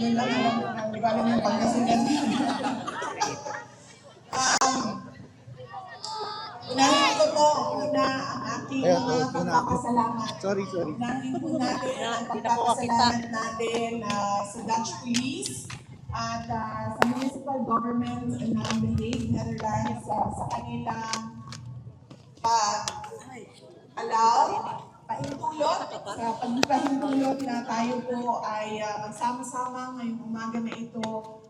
Yun lang alam ko na, hindi ko alam yung Pangasinan. Unahin ko po, una ang ating mga pagpapasalamat. Sorry. Unahin po natin ang pagpapasalamat natin sa Dutch Police at sa municipal government ng The Hague, Netherlands sa kanilang pag-allow, pahintulot, sa pagpahintulot na tayo po ay magsama-sama ngayong umaga na ito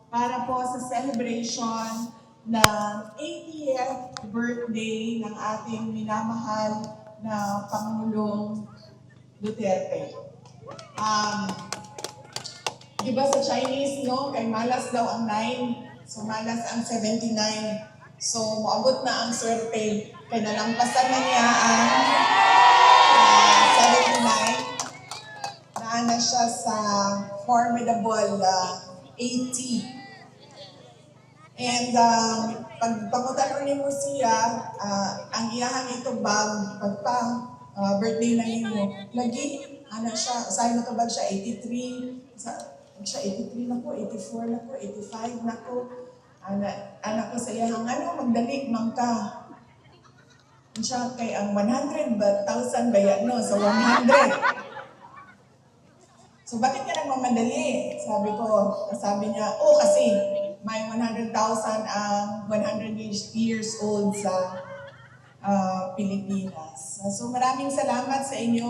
para po sa celebration ng 80th birthday ng ating minamahal na Pangulong Duterte. Di ba sa Chinese, no? Kay malas daw ang 9, so malas ang 79. So, maabot na ang swerte. Kaya nalampasan na niya ang 79. Naana siya sa formidable 80. And pag pamutanong mo siya, ang iyahang ito bag, birthday na niyo, lagi, siya, sabi mo ito bag siya, 83, siya 83 na po, 84 na po, 85 na po. Anak ko sa iyahang, magdalik man ka. Siya kay ang 100,000 ba yan, no? So 100. So bakit ka nagmamadali? Sabi niya, kasi may 100,000 ang 100 years old sa Pilipinas. So maraming salamat sa inyo.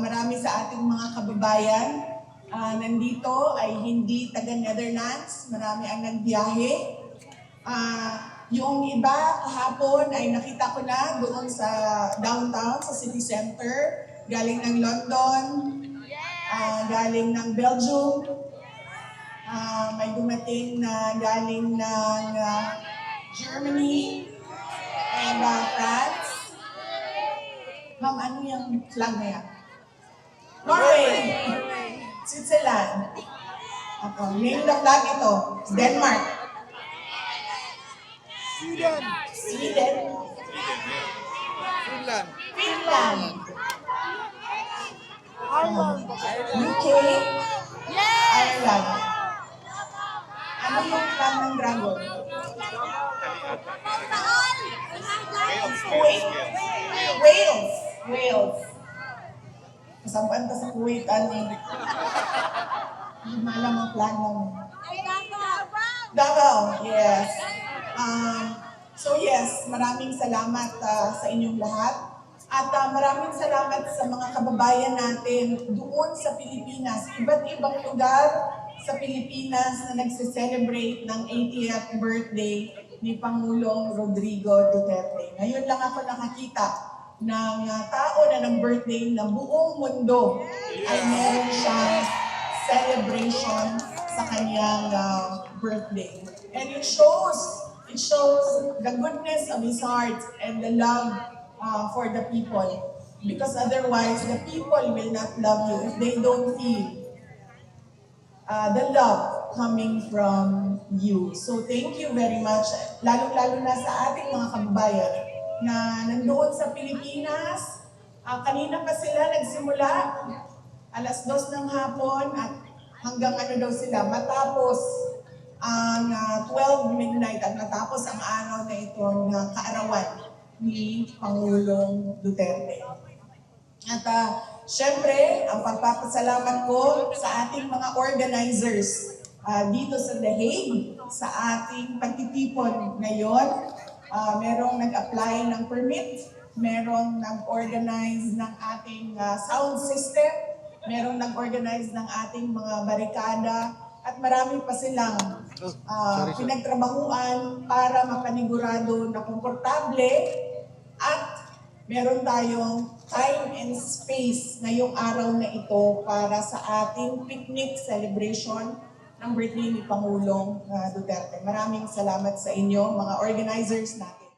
Marami sa ating mga kababayan nandito ay hindi taga Netherlands. Marami ang nagbiyahe. Yung iba kahapon ay nakita ko na doon sa downtown, sa city center. Galing ng London, galing ng Belgium. May dumating na galing ng Germany and France. Ma'am, ano yung flag na yan? Norway! Switzerland. Name the flag ito. Denmark. Sweden. Finland. UK. Ireland. Ano yung flag ng dragon? Kuwait. Wales. Kasampaan ka sa Kuwait, Hindi malam ang flag ng Davao, yes. So yes, maraming salamat sa inyong lahat. At maraming salamat sa mga kababayan natin doon sa Pilipinas. Iba't ibang lugar sa Pilipinas na nagse-celebrate ng 80th birthday ni Pangulong Rodrigo Duterte. Ngayon lang ako nakakita ng tao na ng birthday na buong mundo ay meron siyang celebration sa kanyang birthday. And it shows the goodness of his heart and the love for the people. Because otherwise, the people will not love you if they don't feel the love coming from you. So thank you very much, lalo-lalo na sa ating mga kababayan na nandoon sa Pilipinas. Kanina pa sila nagsimula, 2:00 ng hapon at hanggang daw sila, matapos ang 12 midnight at matapos ang araw na ito na kaarawan ni Pangulong Duterte. At syempre, ang pagpapasalamat ko sa ating mga organizers dito sa The Hague, sa ating pagtitipon ngayon. Merong nag-apply ng permit, merong nag-organize ng ating sound system, merong nag-organize ng ating mga barikada, at marami pa silang pinagtrabahuan para mapanigurado na komportable at meron tayong time and space ngayong araw na ito para sa ating picnic celebration ng birthday ni Pangulong Duterte. Maraming salamat sa inyo, mga organizers natin.